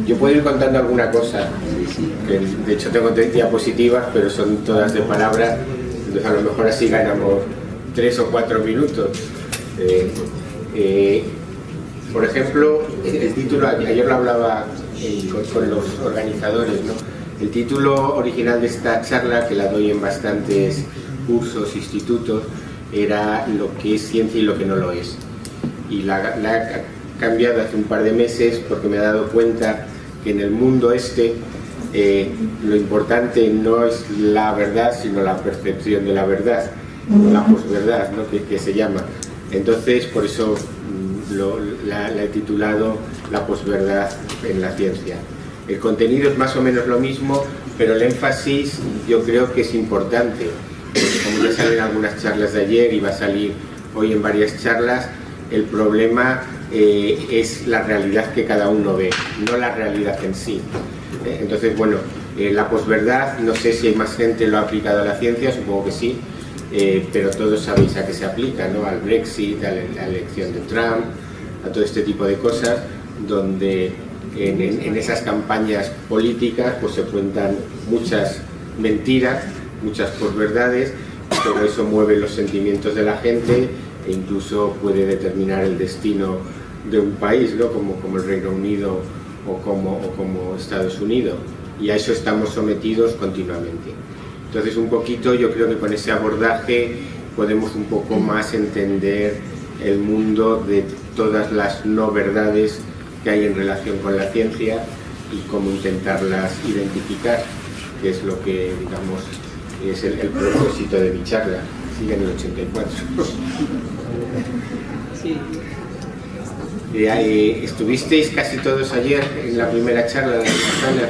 Yo puedo ir contando alguna cosa, que de hecho tengo 3 diapositivas, pero son todas de palabra, entonces a lo mejor así ganamos 3 o 4 minutos. Por ejemplo, el título, ayer lo hablaba con los organizadores, ¿no? El título original de esta charla, que la doy en bastantes cursos, institutos, era lo que es ciencia y lo que no lo es. Y la he cambiado hace un par de meses porque me he dado cuenta que en el mundo lo importante no es la verdad, sino la percepción de la verdad, o la posverdad, ¿no? que se llama. Entonces, por eso la he titulado La posverdad en la ciencia. El contenido es más o menos lo mismo, pero el énfasis yo creo que es importante. Como ya salió en algunas charlas de ayer y va a salir hoy en varias charlas, el problema es la realidad que cada uno ve, no la realidad en sí. Entonces, bueno, la posverdad, no sé si hay más gente lo ha aplicado a la ciencia, supongo que sí, pero todos sabéis a qué se aplica, ¿no? Al Brexit, a la elección de Trump, a todo este tipo de cosas, donde en esas campañas políticas pues se cuentan muchas mentiras, muchas posverdades, pero eso mueve los sentimientos de la gente e incluso puede determinar el destino de un país, ¿no? como el Reino Unido o como Estados Unidos, y a eso estamos sometidos continuamente. Entonces, un poquito, yo creo que con ese abordaje podemos un poco más entender el mundo de todas las no verdades que hay en relación con la ciencia y cómo intentarlas identificar, que es lo que, digamos, es el propósito de mi charla. Sigue en el 84. Sí. ¿Estuvisteis casi todos ayer en la primera charla de la sala?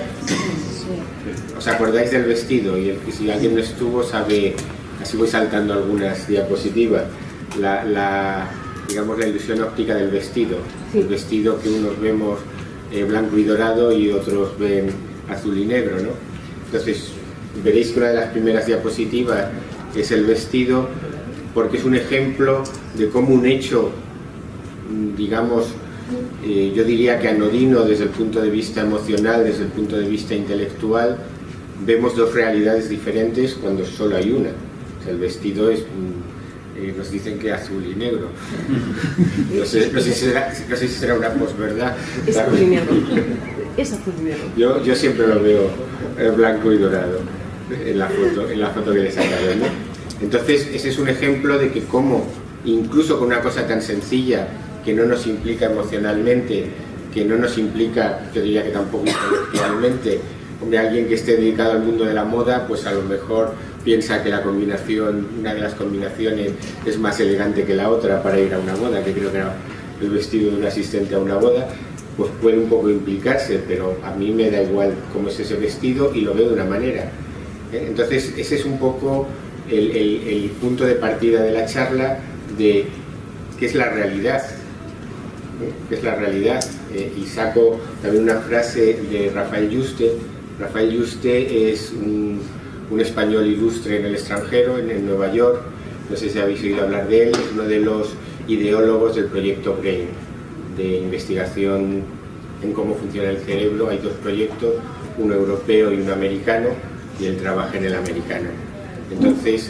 ¿Os acordáis del vestido? Y si alguien no estuvo sabe, así voy saltando algunas diapositivas, digamos la ilusión óptica del vestido. Sí. El vestido que unos vemos blanco y dorado y otros ven azul y negro, ¿no? Entonces veréis que una de las primeras diapositivas es el vestido, porque es un ejemplo de cómo un hecho, digamos, yo diría que anodino desde el punto de vista emocional, desde el punto de vista intelectual, vemos dos realidades diferentes cuando solo hay una. O sea, el vestido es, nos dicen que azul y negro. No sé si será una posverdad. Es azul y negro. Es azul y negro. Yo siempre lo veo blanco y dorado en la foto que les sacaron, ¿no? Entonces, ese es un ejemplo de que cómo, incluso con una cosa tan sencilla, que no nos implica emocionalmente, que no nos implica, yo diría que tampoco intelectualmente, hombre, alguien que esté dedicado al mundo de la moda, pues a lo mejor piensa que una de las combinaciones es más elegante que la otra para ir a una boda, que creo que era el vestido de un asistente a una boda, pues puede un poco implicarse, pero a mí me da igual cómo es ese vestido y lo veo de una manera. Entonces, ese es un poco el punto de partida de la charla de qué es la realidad. ¿Qué es la realidad? Y saco también una frase de Rafael Yuste. Rafael Yuste es un español ilustre en el extranjero, en Nueva York. No sé si habéis oído hablar de él. Es uno de los ideólogos del proyecto BRAIN, de investigación en cómo funciona el cerebro. Hay dos proyectos, uno europeo y uno americano, y él trabaja en el americano. Entonces,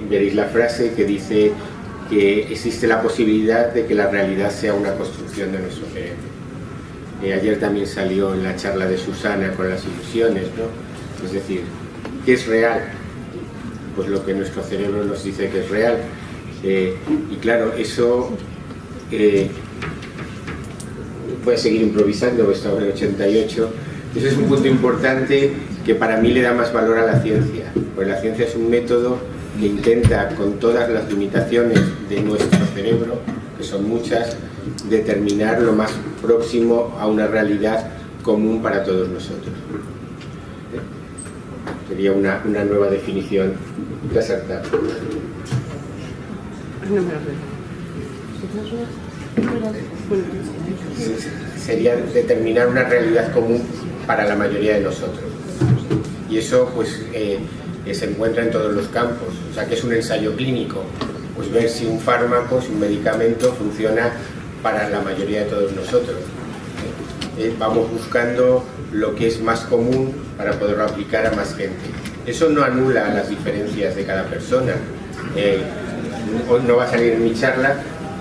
veréis la frase que dice que existe la posibilidad de que la realidad sea una construcción de nuestro cerebro. Ayer también salió en la charla de Susana con las ilusiones, ¿no? Es decir, ¿qué es real? Pues lo que nuestro cerebro nos dice que es real. Y claro, eso voy a seguir improvisando, estamos en el 88. Ese es un punto importante que para mí le da más valor a la ciencia, porque la ciencia es un método que intenta, con todas las limitaciones de nuestro cerebro, que son muchas, determinar lo más próximo a una realidad común para todos nosotros. Sería una nueva definición de acertar. Sería determinar una realidad común para la mayoría de nosotros. Y eso pues se encuentra en todos los campos. O sea, que es un ensayo clínico. pues ver si un fármaco, si un medicamento funciona para la mayoría de todos nosotros. Vamos buscando lo que es más común para poderlo aplicar a más gente. Eso no anula las diferencias de cada persona. Hoy no va a salir en mi charla,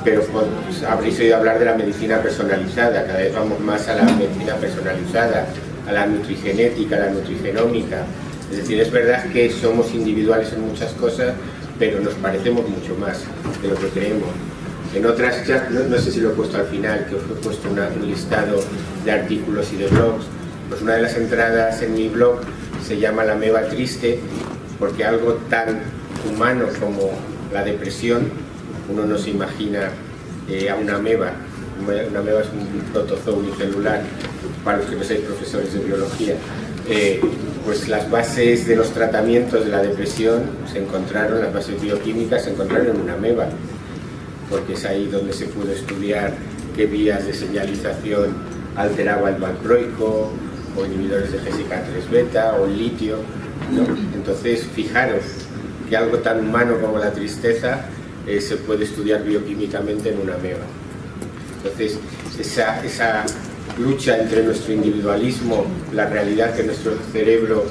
pero pues, habréis oído hablar de la medicina personalizada. Cada vez vamos más a la medicina personalizada, a la nutrigenética, a la nutrigenómica. Es decir, es verdad que somos individuales en muchas cosas, pero nos parecemos mucho más de lo que creemos. En otras charlas, no sé si lo he puesto al final, que os he puesto un listado de artículos y de blogs. Pues una de las entradas en mi blog se llama La ameba triste, porque algo tan humano como la depresión, uno no se imagina a una ameba. Una ameba es un protozoo unicelular, para los que no seáis profesores de biología. Pues las bases de los tratamientos de la depresión se encontraron, las bases bioquímicas se encontraron en una ameba, porque es ahí donde se pudo estudiar qué vías de señalización alteraba el valproico, o inhibidores de GSK3 beta, o el litio, ¿no? Entonces, fijaros que algo tan humano como la tristeza se puede estudiar bioquímicamente en una ameba. Entonces, esa lucha entre nuestro individualismo, la realidad que nuestro cerebro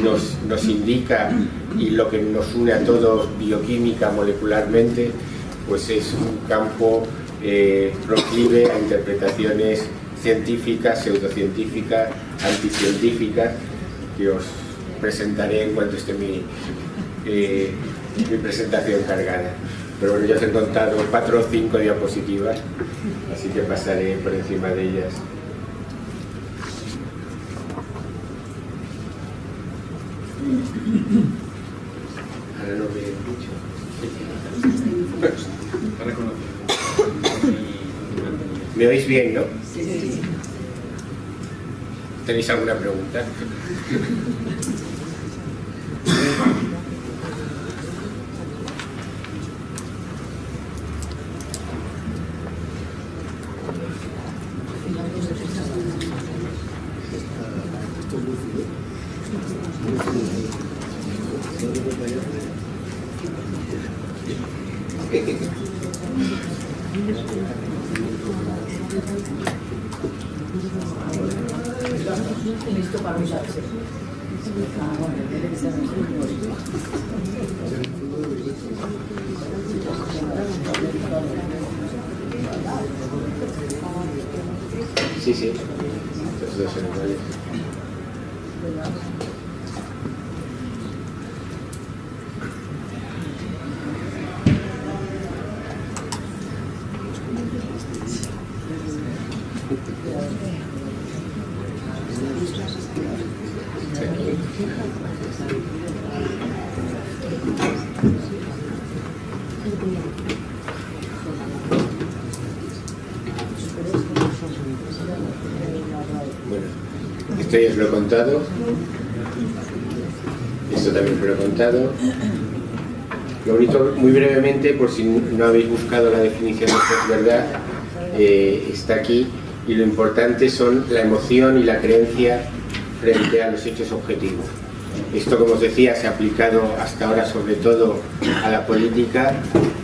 nos indica y lo que nos une a todos bioquímica, molecularmente, pues es un campo proclive a interpretaciones científicas, pseudocientíficas, anticientíficas, que os presentaré en cuanto esté mi presentación cargada. Pero bueno, ya os he contado 4 o 5 diapositivas, así que pasaré por encima de ellas. Ahora no me mucho. ¿Me oís bien, no? Sí. ¿Tenéis alguna pregunta? Listo para usarse. Sí, sí. Los dos son iguales. Bueno, esto ya os lo he contado, esto también os lo he contado. Lo bonito, muy brevemente, por si no habéis buscado la definición de posverdad, está aquí, y lo importante son la emoción y la creencia frente a los hechos objetivos. Esto, como os decía, se ha aplicado hasta ahora sobre todo a la política,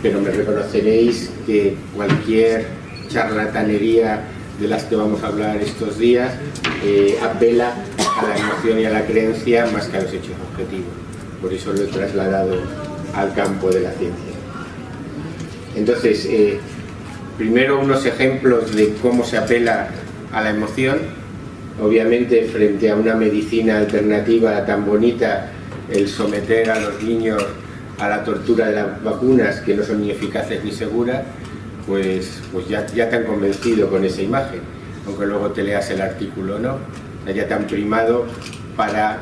pero me reconoceréis que cualquier charlatanería de las que vamos a hablar estos días apela a la emoción y a la creencia más que a los hechos objetivos. Por eso lo he trasladado al campo de la ciencia. Entonces, primero unos ejemplos de cómo se apela a la emoción. Obviamente, frente a una medicina alternativa tan bonita, el someter a los niños a la tortura de las vacunas, que no son ni eficaces ni seguras, pues ya te han convencido con esa imagen, aunque luego te leas el artículo, ¿no? Ya te han primado para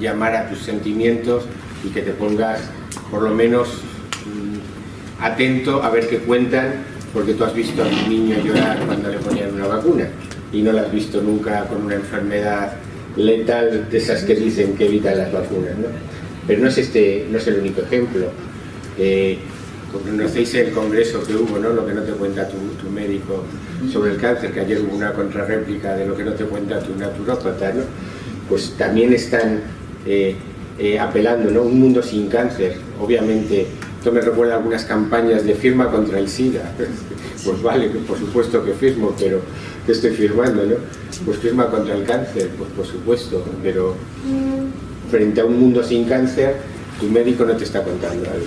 llamar a tus sentimientos y que te pongas, por lo menos, atento a ver qué cuentan, porque tú has visto a un niño llorar cuando le ponían una vacuna y no lo has visto nunca con una enfermedad letal de esas que dicen que evitan las vacunas, ¿no? Pero no es el único ejemplo. Conocéis el congreso que hubo, ¿no? Lo que no te cuenta tu médico sobre el cáncer, que ayer hubo una contrarréplica de lo que no te cuenta tu naturópata, ¿no? Pues también están apelando, ¿no? Un mundo sin cáncer. Obviamente Esto me recuerda a algunas campañas de firma contra el SIDA. Pues vale, por supuesto que firmo, pero ¿qué estoy firmando, no? Pues firma contra el cáncer, pues por supuesto, pero frente a un mundo sin cáncer, tu médico no te está contando algo.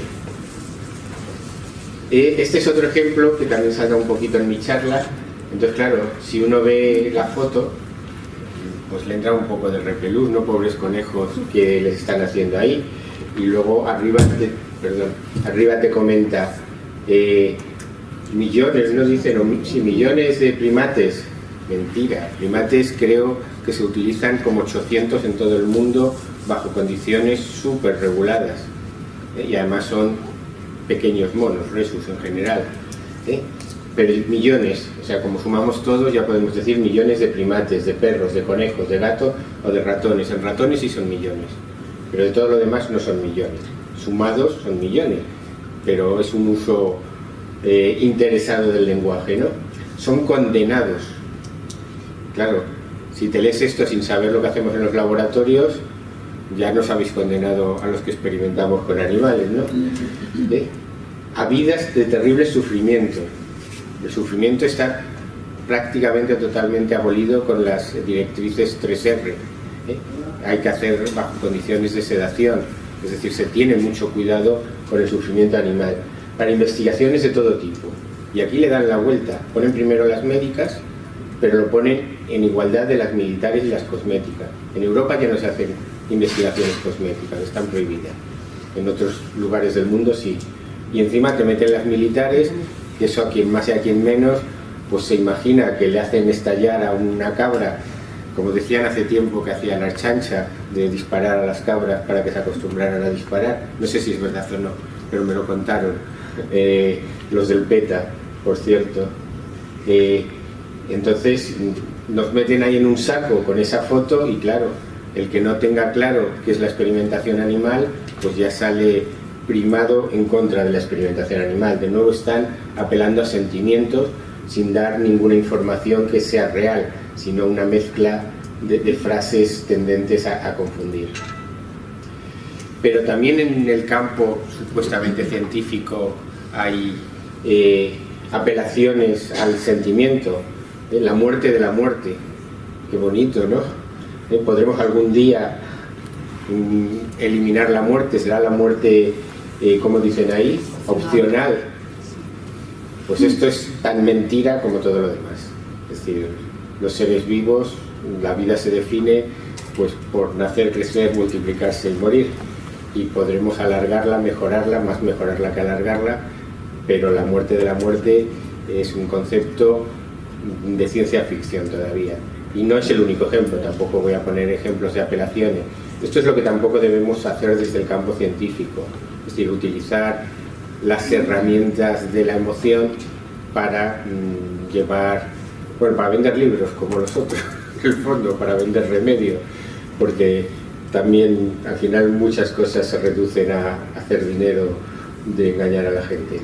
Este es otro ejemplo que también salta un poquito en mi charla. Entonces, claro, si uno ve la foto, pues le entra un poco de repelús, ¿no? Pobres conejos que les están haciendo ahí. Y luego arriba te comenta millones, ¿no? Dicen, sí, millones de primates. Mentira, primates creo que se utilizan como 800 en todo el mundo bajo condiciones súper reguladas. Y además son pequeños monos, resus en general. Pero millones, o sea, como sumamos todos, ya podemos decir millones de primates, de perros, de conejos, de gatos o de ratones. En ratones sí son millones, pero de todo lo demás no son millones. Sumados son millones, pero es un uso interesado del lenguaje, ¿no? Son condenados. Claro, si te lees esto sin saber lo que hacemos en los laboratorios, ya nos habéis condenado a los que experimentamos con animales, ¿no? A vidas de terrible sufrimiento. El sufrimiento está prácticamente totalmente abolido con las directrices 3R. Hay que hacer bajo condiciones de sedación, es decir, se tiene mucho cuidado con el sufrimiento animal, para investigaciones de todo tipo. Y aquí le dan la vuelta, ponen primero las médicas, pero lo ponen en igualdad de las militares y las cosméticas. En Europa ya no se hacen investigaciones cosméticas, están prohibidas. En otros lugares del mundo sí. Y encima te meten las militares, que eso a quien más y a quien menos, pues se imagina que le hacen estallar a una cabra, como decían hace tiempo que hacían la chancha, de disparar a las cabras para que se acostumbraran a disparar. No sé si es verdad o no, pero me lo contaron los del PETA, por cierto. Entonces nos meten ahí en un saco con esa foto y claro, el que no tenga claro qué es la experimentación animal, pues ya sale primado en contra de la experimentación animal. De nuevo están apelando a sentimientos sin dar ninguna información que sea real, sino una mezcla de frases tendentes a confundir. Pero también en el campo supuestamente científico hay apelaciones al sentimiento, la muerte de la muerte. Qué bonito, ¿no? ¿Podremos algún día eliminar la muerte? ¿Será la muerte, como dicen ahí, opcional? Pues esto es tan mentira como todo lo demás. Es decir, los seres vivos, la vida se define pues por nacer, crecer, multiplicarse y morir. Y podremos alargarla, mejorarla, más mejorarla que alargarla, pero la muerte de la muerte es un concepto de ciencia ficción todavía. Y no es el único ejemplo, tampoco voy a poner ejemplos de apelaciones. Esto es lo que tampoco debemos hacer desde el campo científico, es decir, utilizar las herramientas de la emoción para para vender libros como los otros, en el fondo, para vender remedios, porque también al final muchas cosas se reducen a hacer dinero de engañar a la gente.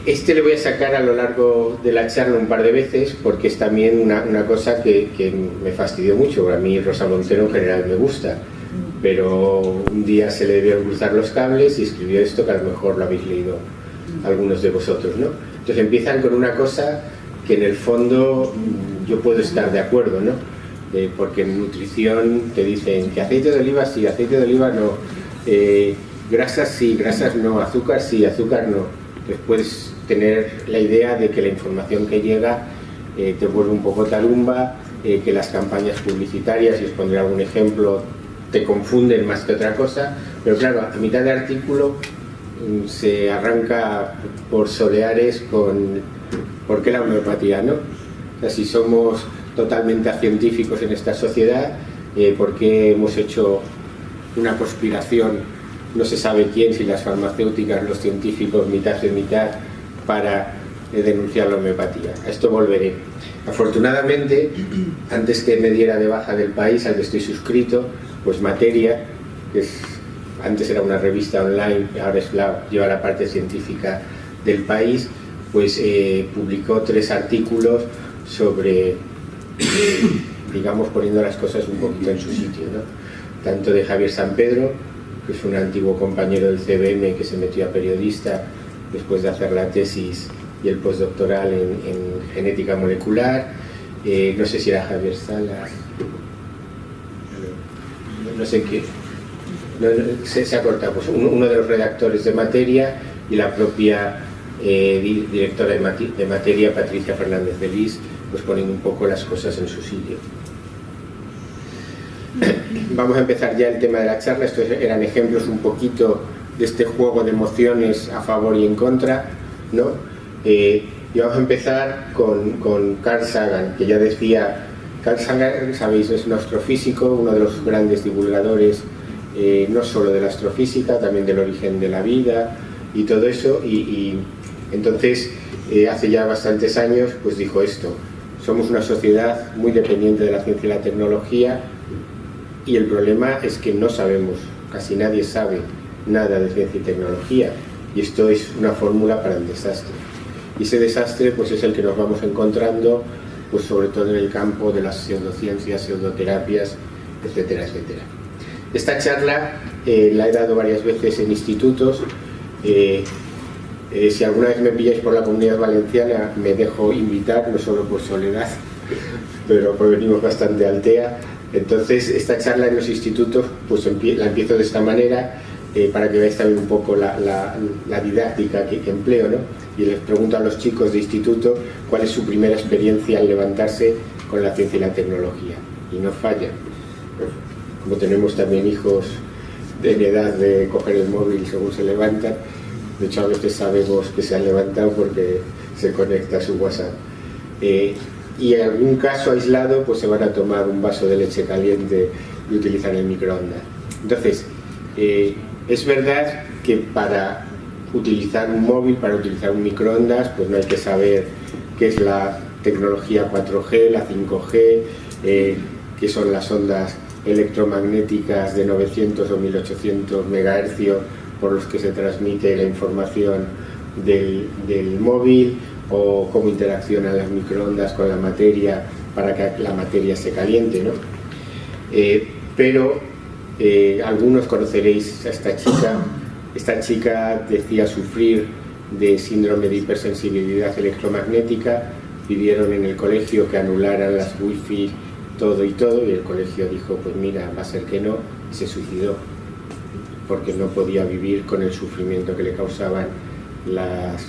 Este le voy a sacar a lo largo de la charla un par de veces porque es también una cosa que me fastidió mucho. A mí Rosa Montero en general me gusta, pero un día se le debieron cruzar los cables y escribió esto que a lo mejor lo habéis leído algunos de vosotros, ¿no? Entonces empiezan con una cosa que en el fondo yo puedo estar de acuerdo, ¿no? Porque en nutrición te dicen que aceite de oliva sí, aceite de oliva no, grasas sí, grasas no, azúcar sí, azúcar no. Entonces puedes tener la idea de que la información que llega te vuelve un poco tarumba, que las campañas publicitarias, y os pondré algún ejemplo, te confunden más que otra cosa, pero claro, a mitad de artículo se arranca por soleares con ¿por qué la homeopatía, no? O sea, si somos totalmente científicos en esta sociedad, ¿por qué hemos hecho una conspiración? No se sabe quién, si las farmacéuticas, los científicos, mitad de mitad, para denunciar la homeopatía. A esto volveré. Afortunadamente, antes que me diera de baja del país al que estoy suscrito, pues Materia, que antes era una revista online, ahora lleva la parte científica del país, pues publicó 3 artículos sobre, digamos, poniendo las cosas un poquito en su sitio, ¿no? Tanto de Javier San Pedro, que es un antiguo compañero del CBM que se metió a periodista después de hacer la tesis y el postdoctoral en genética molecular. No sé si era Javier Salas, no sé qué, se ha cortado, pues uno de los redactores de Materia y la propia directora de Materia, Patricia Fernández de Lis, pues ponen un poco las cosas en su sitio. Vamos a empezar ya el tema de la charla. Estos eran ejemplos un poquito de este juego de emociones a favor y en contra, ¿no? Y vamos a empezar con Carl Sagan, que ya decía, Carl Sagan, sabéis, es un astrofísico, uno de los grandes divulgadores, no solo de la astrofísica, también del origen de la vida y todo eso, y entonces hace ya bastantes años pues dijo esto: somos una sociedad muy dependiente de la ciencia y la tecnología, y el problema es que no sabemos, casi nadie sabe nada de ciencia y tecnología, y esto es una fórmula para el desastre. Y ese desastre pues es el que nos vamos encontrando, pues sobre todo en el campo de las pseudociencias, pseudoterapias, etcétera, etcétera. Esta charla la he dado varias veces en institutos. Si alguna vez me pilláis por la Comunidad Valenciana, me dejo invitar, no solo por soledad, pero pues venimos bastante al TEA. Entonces, esta charla en los institutos pues la empiezo de esta manera, para que veáis también un poco la didáctica que empleo, ¿no? Y les pregunto a los chicos de instituto cuál es su primera experiencia al levantarse con la ciencia y la tecnología. Y no falla. Como tenemos también hijos en edad de coger el móvil según se levantan, de hecho a veces sabemos que se han levantado porque se conecta a su WhatsApp. Y en algún caso aislado pues se van a tomar un vaso de leche caliente y utilizan el microondas. Entonces, es verdad que para utilizar un móvil, para utilizar un microondas, pues no hay que saber qué es la tecnología 4G, la 5G, qué son las ondas electromagnéticas de 900 o 1800 MHz por los que se transmite la información del móvil, o cómo interaccionan las microondas con la materia para que la materia se caliente, ¿no? Pero algunos conoceréis a esta chica. Esta chica decía sufrir de síndrome de hipersensibilidad electromagnética. Pidieron en el colegio que anularan las wifi, todo, y el colegio dijo, pues mira, va a ser que no, y se suicidó porque no podía vivir con el sufrimiento que le causaban las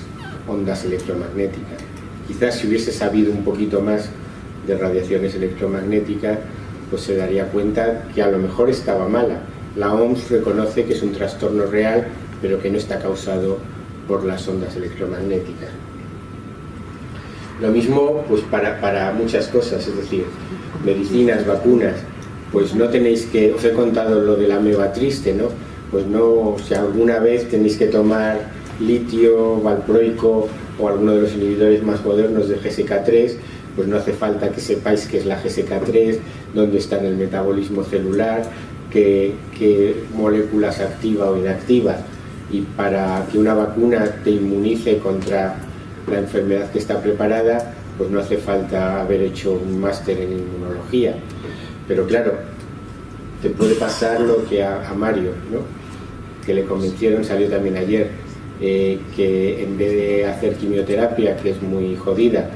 ondas electromagnéticas. Quizás si hubiese sabido un poquito más de radiaciones electromagnéticas, pues se daría cuenta que a lo mejor estaba mala. La OMS reconoce que es un trastorno real, pero que no está causado por las ondas electromagnéticas. Lo mismo pues para muchas cosas, es decir, medicinas, vacunas, pues no tenéis que, os he contado lo de la ameba triste, ¿no? Pues no, si alguna vez tenéis que tomar litio, valproico o alguno de los inhibidores más modernos de GSK3, pues no hace falta que sepáis qué es la GSK3, dónde está en el metabolismo celular, qué moléculas activa o inactiva, y para que una vacuna te inmunice contra la enfermedad que está preparada, pues no hace falta haber hecho un máster en inmunología. Pero claro, te puede pasar lo que a Mario, ¿no? Que le convencieron, salió también ayer, que en vez de hacer quimioterapia, que es muy jodida,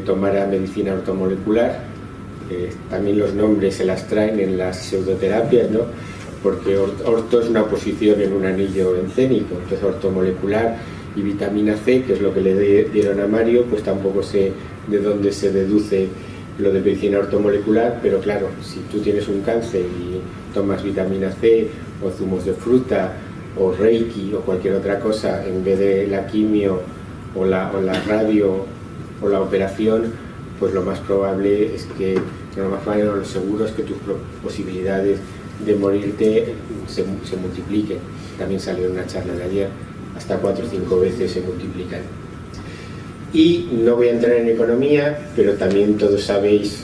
tomara medicina ortomolecular. También los nombres se las traen en las pseudoterapias, ¿no? Porque orto es una posición en un anillo encénico, entonces ortomolecular y vitamina C, que es lo que le dieron a Mario, pues tampoco sé de dónde se deduce lo de medicina ortomolecular, pero claro, si tú tienes un cáncer y tomas vitamina C o zumos de fruta o reiki o cualquier otra cosa en vez de la quimio o la radio o la operación, pues lo más probable es que, lo seguro es que tus posibilidades de morirte se multipliquen. También salió en una charla de ayer, hasta 4 o 5 veces se multiplican. Y no voy a entrar en economía, pero también todos sabéis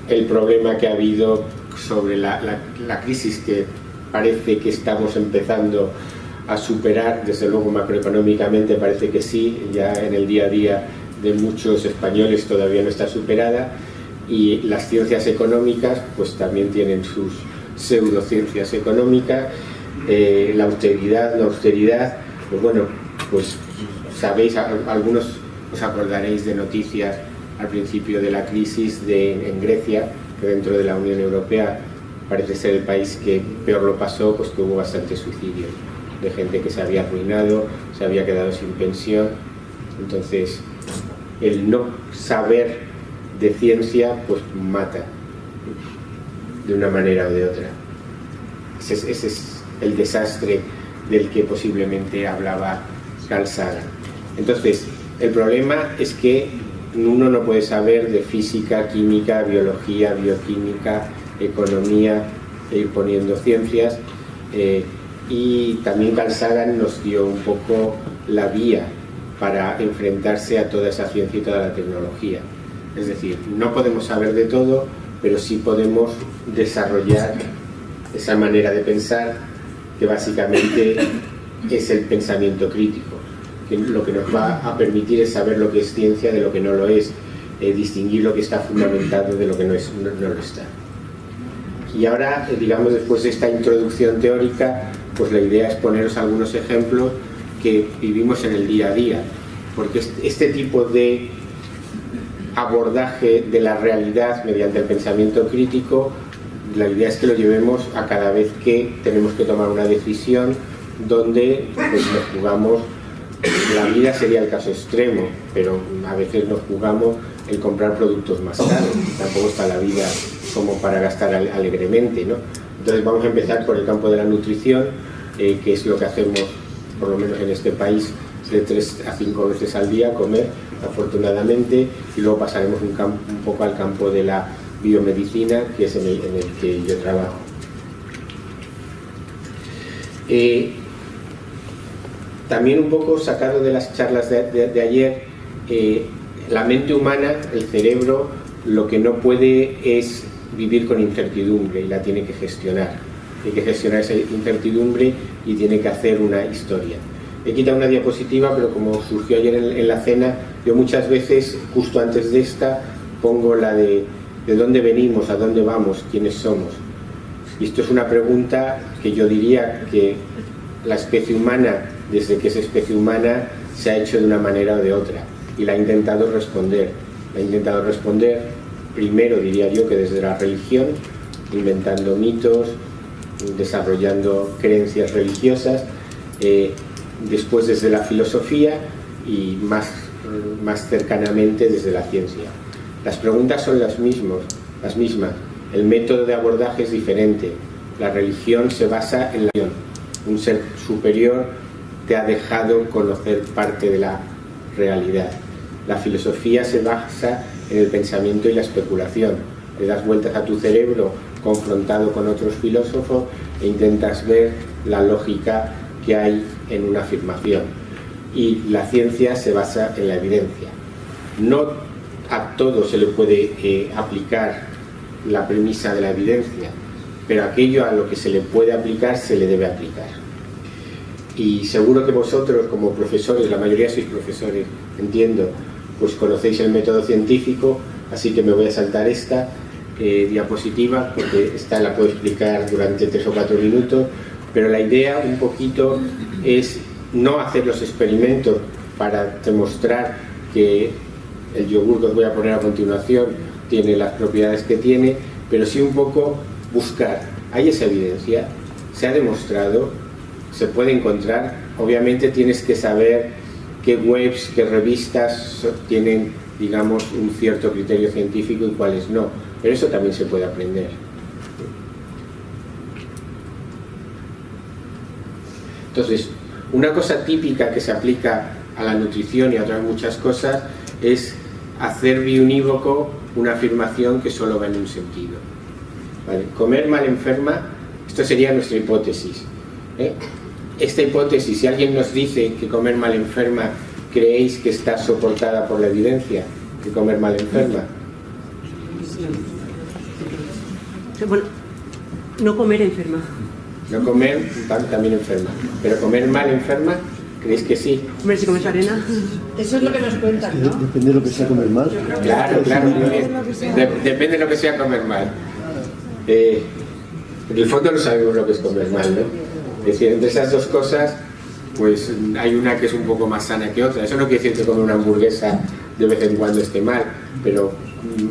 el problema que ha habido sobre la crisis que parece que estamos empezando a superar. Desde luego macroeconómicamente parece que sí, ya en el día a día de muchos españoles todavía no está superada, y las ciencias económicas pues también tienen sus pseudociencias económicas, la austeridad, la austeridad, pues bueno, pues sabéis, algunos os acordaréis de noticias al principio de la crisis en Grecia, que dentro de la Unión Europea parece ser el país que peor lo pasó, pues que hubo bastantes suicidios de gente que se había arruinado, se había quedado sin pensión. Entonces, el no saber de ciencia pues mata de una manera o de otra. Ese es el desastre del que posiblemente hablaba Carl Sagan. Entonces, el problema es que uno no puede saber de física, química, biología, bioquímica, economía, e ir poniendo ciencias, y también Carl Sagan nos dio un poco la vía para enfrentarse a toda esa ciencia y toda la tecnología. Es decir, no podemos saber de todo, pero sí podemos desarrollar esa manera de pensar que básicamente es el pensamiento crítico, que lo que nos va a permitir es saber lo que es ciencia de lo que no lo es, distinguir lo que está fundamentado de lo que no lo está. Y ahora, digamos, después de esta introducción teórica, pues la idea es poneros algunos ejemplos que vivimos en el día a día, porque este tipo de abordaje de la realidad mediante el pensamiento crítico, la idea es que lo llevemos a cada vez que tenemos que tomar una decisión donde pues, nos jugamos, la vida sería el caso extremo, pero a veces nos jugamos el comprar productos más caros, tampoco está la vida como para gastar alegremente, ¿no? Entonces vamos a empezar por el campo de la nutrición, que es lo que hacemos, por lo menos en este país, de 3 a 5 veces al día comer, afortunadamente, y luego pasaremos un poco al campo de la biomedicina, que es en el que yo trabajo. También un poco sacado de las charlas de ayer, la mente humana, el cerebro, lo que no puede es vivir con incertidumbre y la tiene que gestionar. Tiene que gestionar esa incertidumbre y tiene que hacer una historia. He quitado una diapositiva, pero como surgió ayer en la cena, yo muchas veces, justo antes de esta, pongo la de dónde venimos, a dónde vamos, quiénes somos. Y esto es una pregunta que yo diría que la especie humana, desde que es especie humana, se ha hecho de una manera o de otra. Y la ha intentado responder. La ha intentado responder, primero diría yo que desde la religión, inventando mitos, desarrollando creencias religiosas, después desde la filosofía y más cercanamente desde la ciencia. Las preguntas son las mismas. El método de abordaje es diferente. La religión se basa en la religión. Un ser superior te ha dejado conocer parte de la realidad. La filosofía se basa en el pensamiento y la especulación. Le das vueltas a tu cerebro confrontado con otros filósofos e intentas ver la lógica que hay en una afirmación. Y la ciencia se basa en la evidencia. No a todo se le puede aplicar la premisa de la evidencia, pero aquello a lo que se le puede aplicar se le debe aplicar. Y seguro que vosotros como profesores, la mayoría sois profesores, entiendo, pues conocéis el método científico, así que me voy a saltar esta diapositiva porque esta la puedo explicar durante 3 o 4 minutos, pero la idea un poquito es no hacer los experimentos para demostrar que el yogur que os voy a poner a continuación tiene las propiedades que tiene, pero sí un poco buscar. ¿Hay esa evidencia? ¿Se ha demostrado? ¿Se puede encontrar? Obviamente tienes que saber qué webs, qué revistas tienen, digamos, un cierto criterio científico y cuáles no, pero eso también se puede aprender. Entonces, una cosa típica que se aplica a la nutrición y a otras muchas cosas es hacer biunívoco una afirmación que solo va en un sentido. ¿Vale? Comer mal enferma, esto sería nuestra hipótesis. Esta hipótesis, si alguien nos dice que comer mal enferma, ¿creéis que está soportada por la evidencia? ¿Que comer mal enferma? Bueno, no comer enferma. No comer también enferma. Pero comer mal enferma, ¿creéis que sí? Hombre, si comes arena. Eso es lo que nos cuentan, ¿no? Depende de lo que sea comer mal. Claro, depende de lo que sea comer mal. En el fondo no sabemos lo que es comer mal, ¿no? Es decir, entre esas dos cosas, pues hay una que es un poco más sana que otra. Eso no quiere decir que comer una hamburguesa de vez en cuando esté mal, pero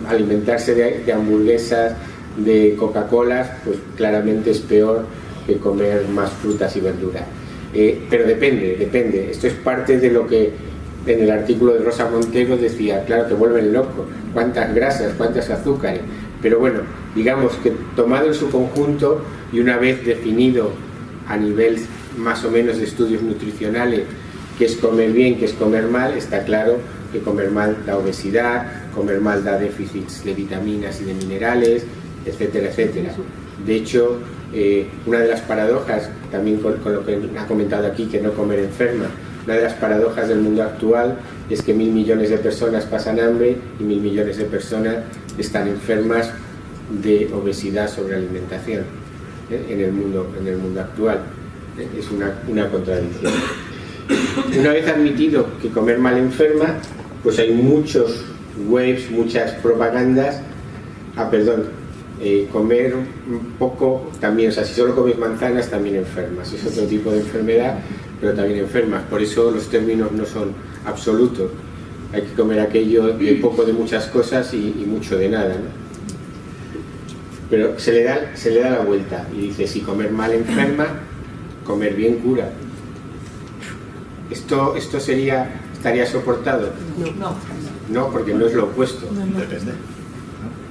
alimentarse de hamburguesas, de Coca-Colas, pues claramente es peor que comer más frutas y verduras. Pero depende. Esto es parte de lo que en el artículo de Rosa Montero decía, claro, te vuelven loco, cuántas grasas, cuántos azúcares. Pero bueno, digamos que tomado en su conjunto y una vez definido a nivel más o menos de estudios nutricionales qué es comer bien, qué es comer mal, está claro que comer mal da obesidad, comer mal da déficits de vitaminas y de minerales, etcétera, etcétera. De hecho, una de las paradojas, también con lo que ha comentado aquí, que no comer enferma, una de las paradojas del mundo actual es que 1.000 millones de personas pasan hambre y 1.000 millones de personas están enfermas de obesidad sobre alimentación en el mundo actual. Es una contradicción. Una vez admitido que comer mal enferma, pues hay muchos webs, muchas propagandas. Comer poco también, o sea, si solo comes manzanas también enfermas, es otro tipo de enfermedad, pero también enfermas. Por eso los términos no son absolutos. Hay que comer aquello de poco de muchas cosas y mucho de nada, ¿no? Pero se le da la vuelta y dice, si comer mal enferma, comer bien cura. ¿Esto estaría soportado? No, porque no es lo opuesto. Depende.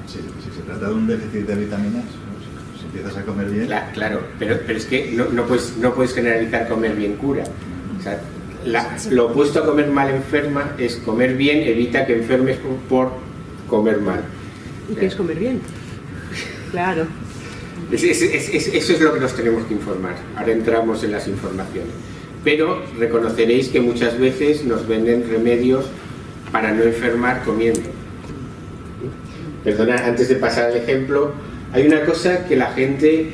Si se trata de un déficit de vitaminas, si empiezas a comer bien... Claro, pero es que no puedes generalizar comer bien cura. O sea, lo opuesto a comer mal enferma es comer bien evita que enfermes por comer mal. ¿Y qué es comer bien? Claro. Eso es lo que nos tenemos que informar. Ahora entramos en las informaciones. Pero reconoceréis que muchas veces nos venden remedios para no enfermar comiendo. Perdona, antes de pasar al ejemplo, hay una cosa que la gente,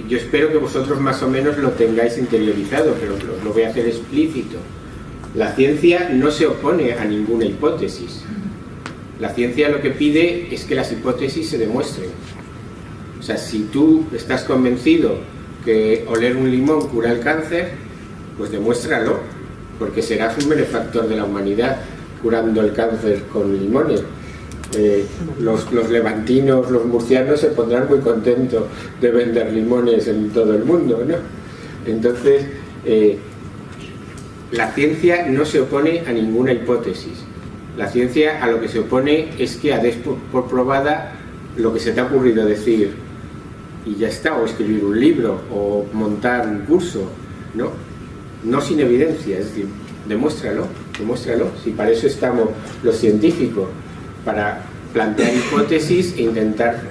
yo espero que vosotros más o menos lo tengáis interiorizado, pero os lo voy a hacer explícito. La ciencia no se opone a ninguna hipótesis. La ciencia lo que pide es que las hipótesis se demuestren. O sea, si tú estás convencido que oler un limón cura el cáncer, pues demuéstralo, porque serás un benefactor de la humanidad curando el cáncer con limones. Los levantinos, los murcianos se pondrán muy contentos de vender limones en todo el mundo, ¿no? Entonces, la ciencia no se opone a ninguna hipótesis. La ciencia a lo que se opone es que des por probada lo que se te ha ocurrido decir y ya está, o escribir un libro o montar un curso, no sin evidencia, es decir, demuéstralo, si para eso estamos los científicos, para plantear hipótesis e intentar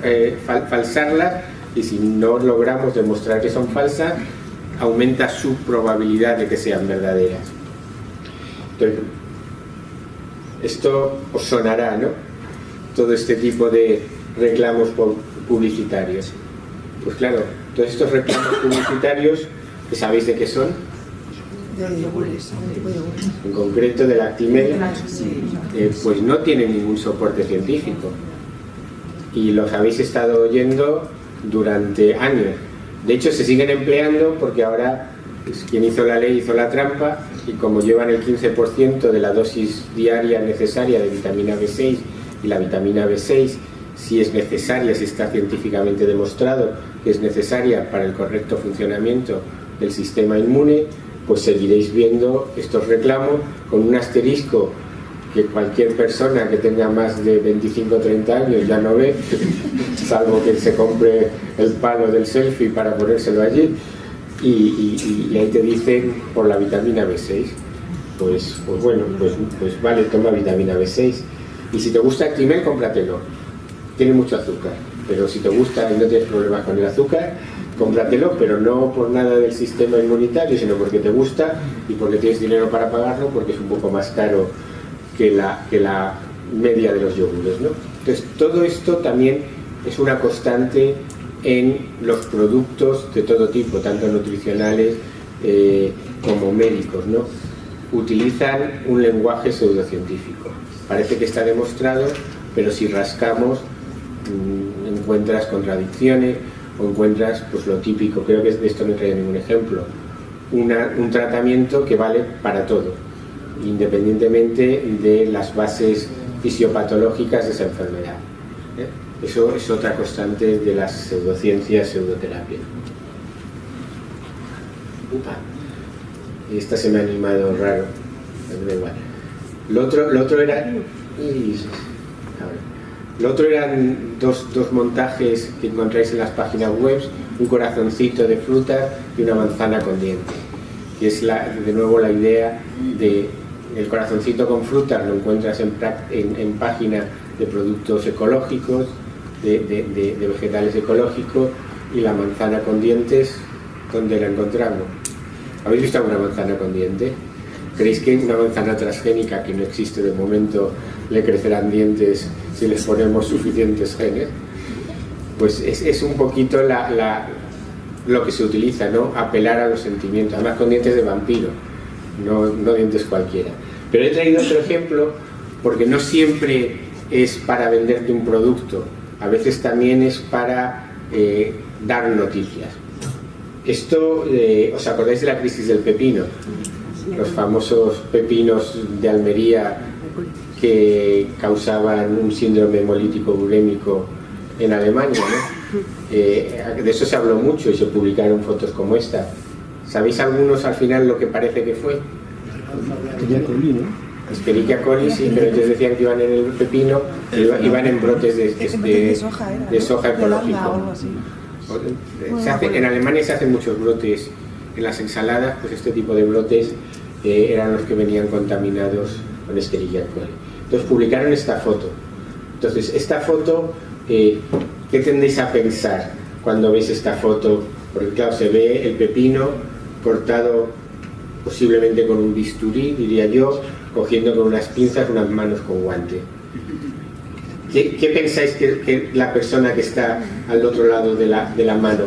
falsarlas, y si no logramos demostrar que son falsas, aumenta su probabilidad de que sean verdaderas. Entonces, esto os sonará, ¿no? Todo este tipo de reclamos publicitarios. Pues claro, todos estos reclamos publicitarios, ¿que sabéis de qué son? De yogures, En concreto del Actimel, pues no tienen ningún soporte científico y los habéis estado oyendo durante años. De hecho, se siguen empleando porque ahora pues, quien hizo la ley hizo la trampa, y como llevan el 15% de la dosis diaria necesaria de vitamina B6, y la vitamina B6, si es necesaria, si está científicamente demostrado que es necesaria para el correcto funcionamiento del sistema inmune, pues seguiréis viendo estos reclamos con un asterisco que cualquier persona que tenga más de 25 o 30 años ya no ve, salvo que se compre el palo del selfie para ponérselo allí, y ahí te dicen por la vitamina B6. Pues vale, toma vitamina B6. Y si te gusta Actimel, cómpratelo. Tiene mucho azúcar, pero si te gusta y no tienes problemas con el azúcar, cómpratelo, pero no por nada del sistema inmunitario, sino porque te gusta y porque tienes dinero para pagarlo, porque es un poco más caro que la media de los yogures, ¿no? Entonces, todo esto también es una constante en los productos de todo tipo, tanto nutricionales como médicos, ¿no? Utilizan un lenguaje pseudocientífico. Parece que está demostrado, pero si rascamos encuentras contradicciones o encuentras pues lo típico, creo que de esto no he traído ningún ejemplo, un tratamiento que vale para todo, independientemente de las bases fisiopatológicas de esa enfermedad. Eso es otra constante de las pseudociencias, pseudoterapia. Esta se me ha animado raro, da igual. Lo otro era... Lo otro eran dos montajes que encontráis en las páginas web, un corazoncito de fruta y una manzana con diente, que es de nuevo la idea de el corazoncito con frutas, lo encuentras en páginas de productos ecológicos, de vegetales ecológicos, y la manzana con dientes, ¿dónde la encontramos? ¿Habéis visto alguna manzana con dientes? ¿Creéis que una manzana transgénica, que no existe de momento, le crecerán dientes si les ponemos suficientes genes? Pues es un poquito lo que se utiliza, ¿no? Apelar a los sentimientos, además con dientes de vampiro, no dientes cualquiera. Pero he traído otro ejemplo porque no siempre es para venderte un producto, a veces también es para dar noticias. Esto, ¿os acordáis de la crisis del pepino? Los famosos pepinos de Almería que causaban un síndrome hemolítico urémico en Alemania, ¿no? De eso se habló mucho y se publicaron fotos como esta. ¿Sabéis algunos al final lo que parece que fue? Escherichia coli, sí, pero ellos decían que iban en el pepino, iban en brotes de soja ecológico. En Alemania se hacen muchos brotes en las ensaladas, pues este tipo de brotes eran los que venían contaminados con Escherichia coli. Entonces publicaron esta foto. Entonces, esta foto, ¿qué tendéis a pensar cuando veis esta foto? Porque claro, se ve el pepino cortado posiblemente con un bisturí, diría yo, cogiendo con unas pinzas, unas manos con guante. ¿Qué pensáis que la persona que está al otro lado de la mano?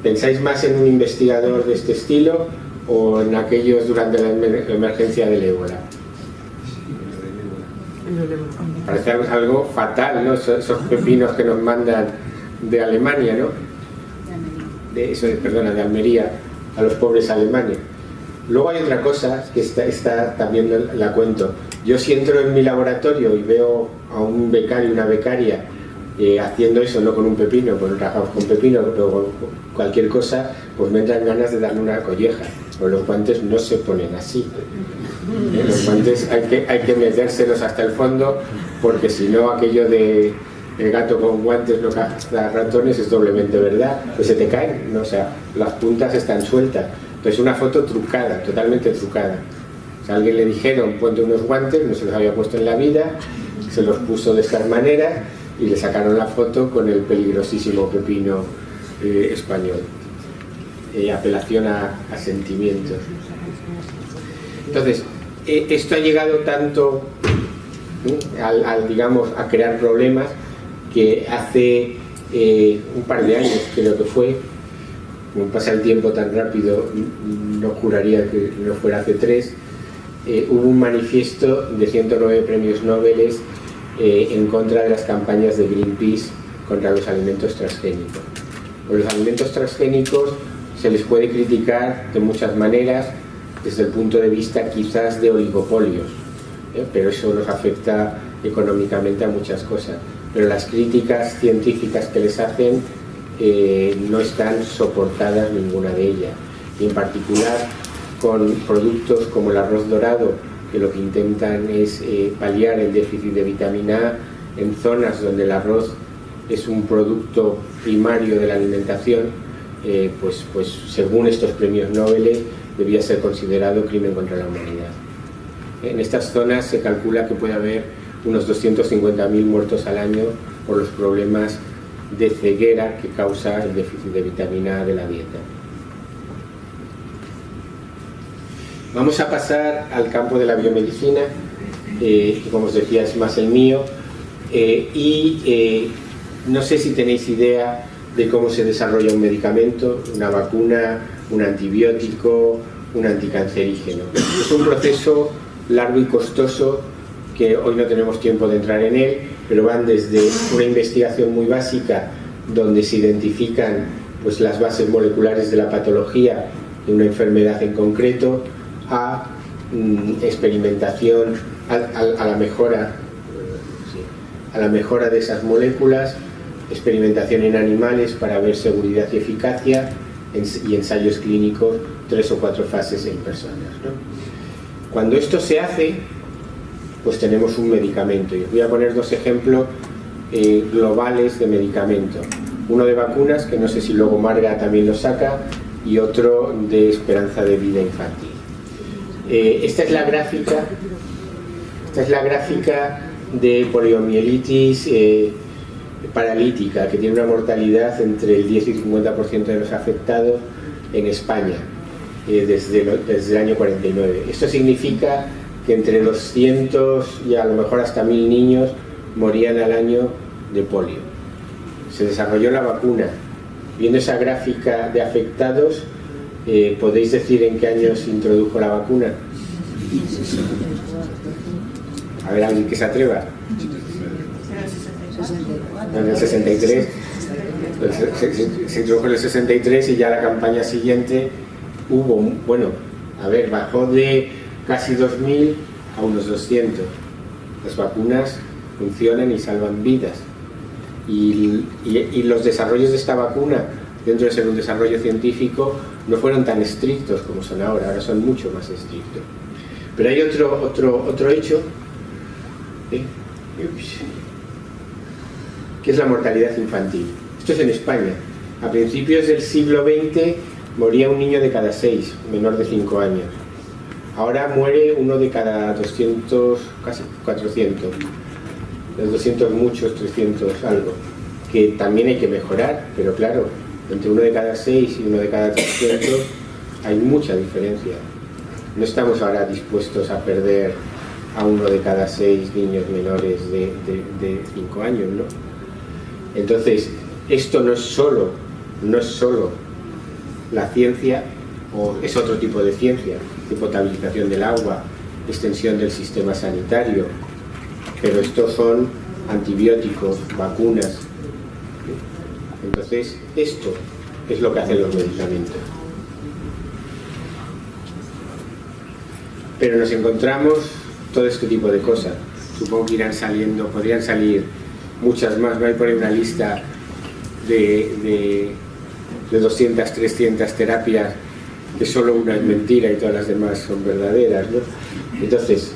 ¿Pensáis más en un investigador de este estilo o en aquellos durante la emergencia del ébola? Parece algo fatal, ¿no? Esos pepinos que nos mandan de Alemania, ¿no? De Almería, a los pobres alemanes. Luego hay otra cosa, que esta también la cuento. Yo si entro en mi laboratorio y veo a un becario, una becaria, haciendo eso, no con un pepino, pues no trabajamos con pepino, pero con cualquier cosa, pues me entran ganas de darle una colleja. Pero los guantes no se ponen así. Los guantes hay que metérselos hasta el fondo, porque si no, aquello de el gato con guantes no caza ratones es doblemente verdad, pues se te caen, ¿no? O sea, las puntas están sueltas. Entonces una foto trucada, totalmente trucada. O sea, a alguien le dijeron ponte unos guantes, no se los había puesto en la vida, se los puso de esta manera y le sacaron la foto con el peligrosísimo pepino español. Apelación a sentimientos. Entonces, esto ha llegado tanto digamos, a crear problemas que hace un par de años, creo que fue, como pasa el tiempo tan rápido, no juraría que no fuera hace 3, hubo un manifiesto de 109 premios Nobel en contra de las campañas de Greenpeace contra los alimentos transgénicos. Los alimentos transgénicos se les puede criticar de muchas maneras, desde el punto de vista quizás de oligopolios, pero eso nos afecta económicamente a muchas cosas. Pero las críticas científicas que les hacen no están soportadas ninguna de ellas, y en particular con productos como el arroz dorado, que lo que intentan es paliar el déficit de vitamina A en zonas donde el arroz es un producto primario de la alimentación, pues según estos premios Nobel debía ser considerado crimen contra la humanidad. En estas zonas se calcula que puede haber unos 250.000 muertos al año por los problemas de ceguera que causa el déficit de vitamina A de la dieta. Vamos a pasar al campo de la biomedicina, que como os decía es más el mío, no sé si tenéis idea de cómo se desarrolla un medicamento, una vacuna, un antibiótico, un anticancerígeno. Es un proceso largo y costoso que hoy no tenemos tiempo de entrar en él, pero van desde una investigación muy básica donde se identifican pues las bases moleculares de la patología de una enfermedad en concreto, a experimentación, a la mejora de esas moléculas, experimentación en animales para ver seguridad y eficacia, y ensayos clínicos, 3 o 4 fases en personas, ¿no? Cuando esto se hace, pues tenemos un medicamento, y os voy a poner 2 ejemplos globales de medicamento. Uno de vacunas, que no sé si luego Marga también lo saca, y otro de esperanza de vida infantil. Esta es la gráfica de poliomielitis paralítica, que tiene una mortalidad entre el 10 y el 50% de los afectados en España desde el año 49. Esto significa que entre 200 y a lo mejor hasta 1000 niños morían al año de polio. Se desarrolló la vacuna. Viendo esa gráfica de afectados, ¿podéis decir en qué año se introdujo la vacuna? A ver, alguien que se atreva. En el 63. Se introdujo en el 63 y ya la campaña siguiente hubo, bueno, a ver, bajó de casi 2000 a unos 200. Las vacunas funcionan y salvan vidas. Y los desarrollos de esta vacuna, dentro de ser un desarrollo científico, no fueron tan estrictos como son ahora son mucho más estrictos. Pero hay otro hecho, que es la mortalidad infantil. Esto es en España. A principios del siglo XX moría un niño de cada 6, menor de 5 años. Ahora muere uno de cada 200, casi 400. De 200 muchos, 300 algo. Que también hay que mejorar, pero claro, entre uno de cada 6 y uno de cada 300 hay mucha diferencia. No estamos ahora dispuestos a perder a uno de cada 6 niños menores de 5 años, ¿no? Entonces, esto no es solo la ciencia, o es otro tipo de ciencia, de potabilización del agua, extensión del sistema sanitario, pero estos son antibióticos, vacunas. Entonces, esto es lo que hacen los medicamentos. Pero nos encontramos todo este tipo de cosas. Supongo que irán saliendo, podrían salir muchas más. Voy a poner una lista de 200, 300 terapias, que solo una es mentira y todas las demás son verdaderas, ¿no? Entonces,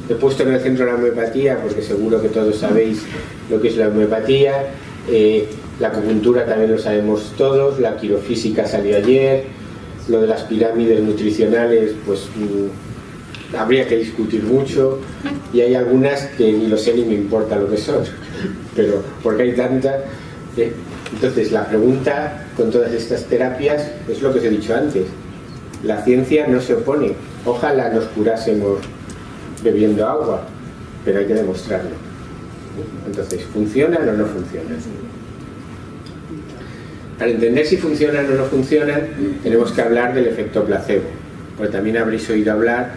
he puesto en el centro la homeopatía porque seguro que todos sabéis lo que es la homeopatía. La acupuntura también lo sabemos todos, la quirofísica salió ayer, lo de las pirámides nutricionales, pues habría que discutir mucho, y hay algunas que ni lo sé ni me importa lo que son, pero porque hay tantas. Entonces, la pregunta con todas estas terapias es lo que os he dicho antes. La ciencia no se opone. Ojalá nos curásemos bebiendo agua, pero hay que demostrarlo. Entonces, ¿funcionan o no funcionan? Para entender si funcionan o no funcionan, tenemos que hablar del efecto placebo, porque también habréis oído hablar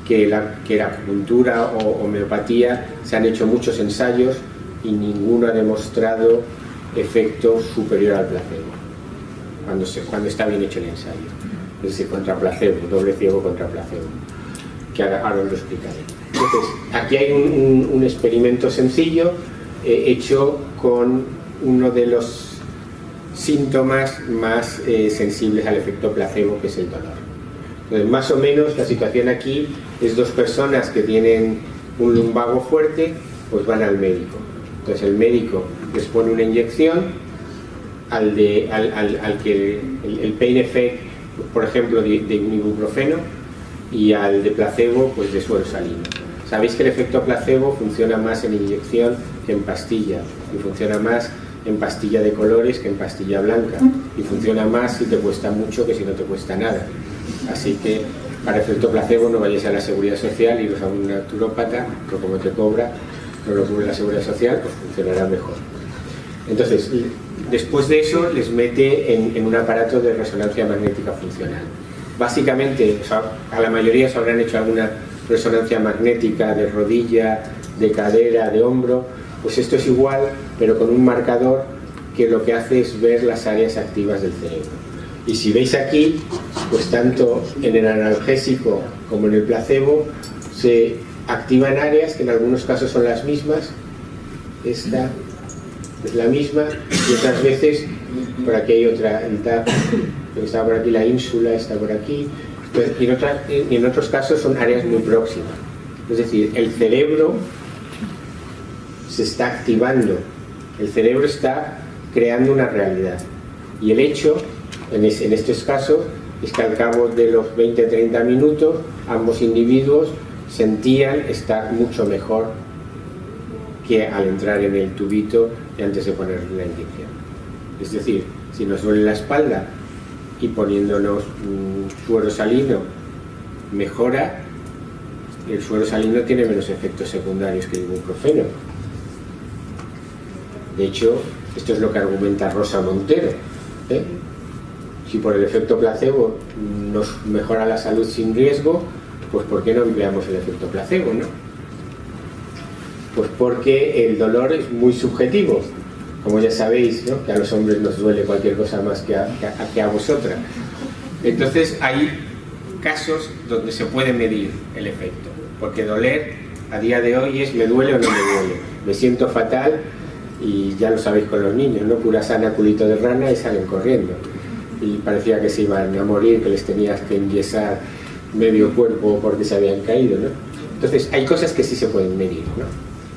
que la acupuntura o homeopatía se han hecho muchos ensayos y ninguno ha demostrado efecto superior al placebo, cuando está bien hecho el ensayo. Es decir, contra placebo, doble ciego contra placebo, que ahora os lo explicaré. Entonces, aquí hay un experimento sencillo hecho con uno de los síntomas más sensibles al efecto placebo, que es el dolor. Entonces, más o menos la situación aquí es 2 personas que tienen un lumbago fuerte, pues van al médico. Entonces el médico les pone una inyección al que el pain effect, por ejemplo, de un ibuprofeno, y al de placebo, pues de suero salino. Sabéis que el efecto placebo funciona más en inyección que en pastilla, y funciona más en pastilla de colores que en pastilla blanca, y funciona más si te cuesta mucho que si no te cuesta nada. Así que para efecto placebo no vayáis a la Seguridad Social y iros a un naturópata, que como te cobra, no lo cubre la Seguridad Social, pues funcionará mejor. Entonces, después de eso les mete en un aparato de resonancia magnética funcional. Básicamente, o sea, a la mayoría se habrán hecho alguna resonancia magnética de rodilla, de cadera, de hombro. Pues esto es igual, pero con un marcador que lo que hace es ver las áreas activas del cerebro. Y si veis aquí, pues tanto en el analgésico como en el placebo se activan áreas que en algunos casos son las mismas. Esta es la misma, y otras veces por aquí hay otra, está por aquí la ínsula, está por aquí, y en otros casos son áreas muy próximas. Es decir, el cerebro se está activando, el cerebro está creando una realidad, y el hecho en estos casos es que al cabo de los 20-30 minutos ambos individuos sentían estar mucho mejor que al entrar en el tubito y antes de ponerle la inyección. Es decir, si nos duele la espalda y poniéndonos un suero salino mejora, el suero salino tiene menos efectos secundarios que el ibuprofeno. De hecho, esto es lo que argumenta Rosa Montero, ¿eh? Si por el efecto placebo nos mejora la salud sin riesgo, pues ¿por qué no empleamos el efecto placebo, no? Pues porque el dolor es muy subjetivo, como ya sabéis, ¿no? Que a los hombres nos duele cualquier cosa más que a vosotras. Entonces hay casos donde se puede medir el efecto, porque doler a día de hoy es me duele o no me duele, me siento fatal, y ya lo sabéis con los niños, ¿no? Cura sana, culito de rana, y salen corriendo, y parecía que se iban a morir, que les tenías que enyesar medio cuerpo porque se habían caído, ¿no? Entonces hay cosas que sí se pueden medir, ¿no?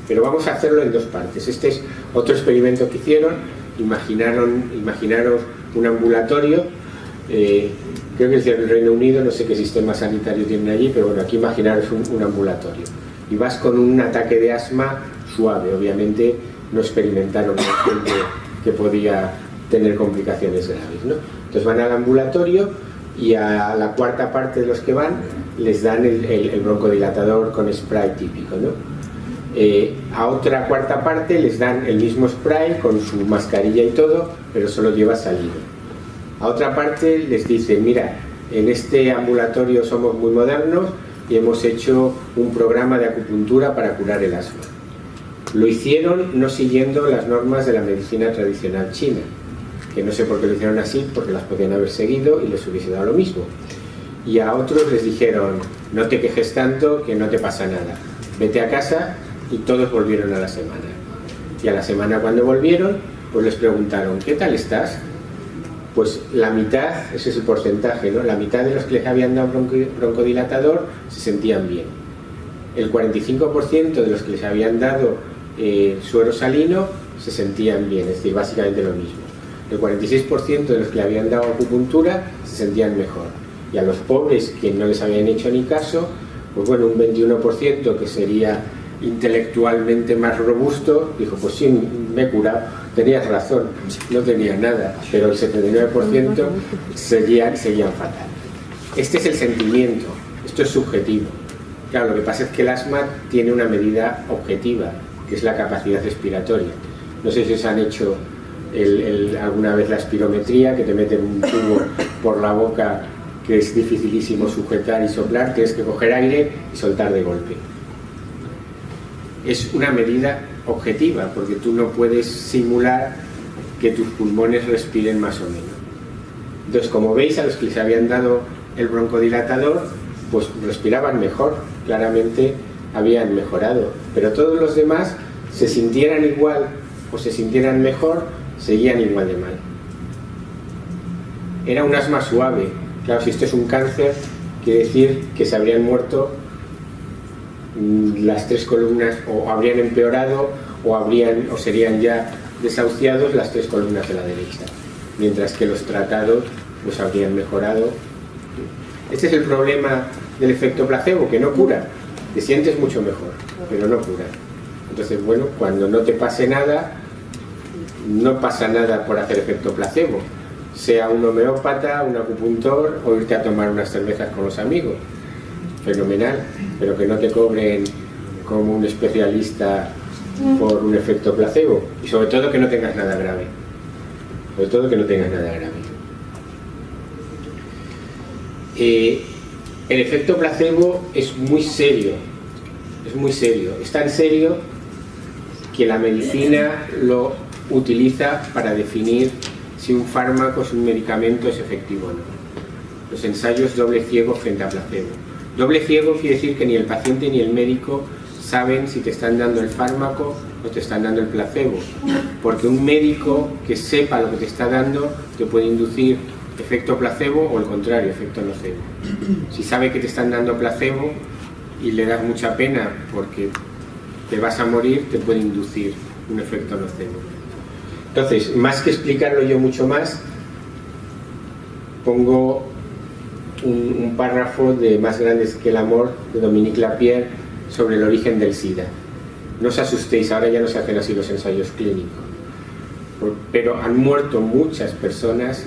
Pero vamos a hacerlo en dos partes. Este es otro experimento que hicieron. Imaginaros un ambulatorio, creo que es del Reino Unido, no sé qué sistema sanitario tienen allí, pero bueno, aquí imaginaros un ambulatorio, y vas con un ataque de asma suave. Obviamente no experimentaron con gente que podía tener complicaciones graves, ¿no? Entonces van al ambulatorio y a la cuarta parte de los que van les dan el broncodilatador con spray típico, ¿no? A otra cuarta parte les dan el mismo spray con su mascarilla y todo, pero solo lleva saliva. A otra parte les dicen, mira, en este ambulatorio somos muy modernos y hemos hecho un programa de acupuntura para curar el asma. Lo hicieron no siguiendo las normas de la medicina tradicional china, que no sé por qué lo hicieron así, porque las podían haber seguido y les hubiese dado lo mismo. Y a otros les dijeron, no te quejes tanto, que no te pasa nada, vete a casa. Y todos volvieron a la semana. Y a la semana, cuando volvieron, pues les preguntaron, ¿qué tal estás? Pues la mitad, ese es el porcentaje, ¿no? La mitad de los que les habían dado broncodilatador se sentían bien. El 45% de los que les habían dado suero salino se sentían bien, es decir, básicamente lo mismo. El 46% de los que le habían dado acupuntura se sentían mejor. Y a los pobres que no les habían hecho ni caso, pues bueno, un 21% que sería intelectualmente más robusto, dijo, pues sí, me he curado, tenías razón, no tenía nada, pero el 79% seguían fatal. Este es el sentimiento, esto es subjetivo. Claro, lo que pasa es que el asma tiene una medida objetiva, que es la capacidad respiratoria. No sé si os han hecho alguna vez la espirometría, que te meten un tubo por la boca que es dificilísimo sujetar y soplar, tienes que coger aire y soltar de golpe. Es una medida objetiva, porque tú no puedes simular que tus pulmones respiren más o menos. Entonces, como veis, a los que les habían dado el broncodilatador, pues respiraban mejor, claramente habían mejorado, pero todos los demás, se sintieran igual o se sintieran mejor, seguían igual de mal. Era un asma suave. Claro, si esto es un cáncer, quiere decir que se habrían muerto las tres columnas, o habrían empeorado, o serían ya desahuciados las tres columnas de la derecha, mientras que los tratados pues habrían mejorado. Este es el problema del efecto placebo, que no cura, te sientes mucho mejor, pero no cura. Entonces, bueno, cuando no te pase nada, no pasa nada por hacer efecto placebo, sea un homeópata, un acupuntor o irte a tomar unas cervezas con los amigos. Fenomenal, pero que no te cobren como un especialista por un efecto placebo, y sobre todo que no tengas nada grave, el efecto placebo es muy serio, es tan serio que la medicina lo utiliza para definir si un fármaco, si un medicamento es efectivo o no. Los ensayos doble ciego frente a placebo. Doble ciego quiere decir que ni el paciente ni el médico saben si te están dando el fármaco o te están dando el placebo, porque un médico que sepa lo que te está dando te puede inducir efecto placebo o al contrario, efecto nocebo. Si sabe que te están dando placebo y le das mucha pena porque te vas a morir, te puede inducir un efecto nocebo. Entonces, más que explicarlo yo mucho más, pongo un párrafo de Más grandes que el amor de Dominique Lapierre sobre el origen del SIDA. No os asustéis, ahora ya no se hacen así los ensayos clínicos, pero han muerto muchas personas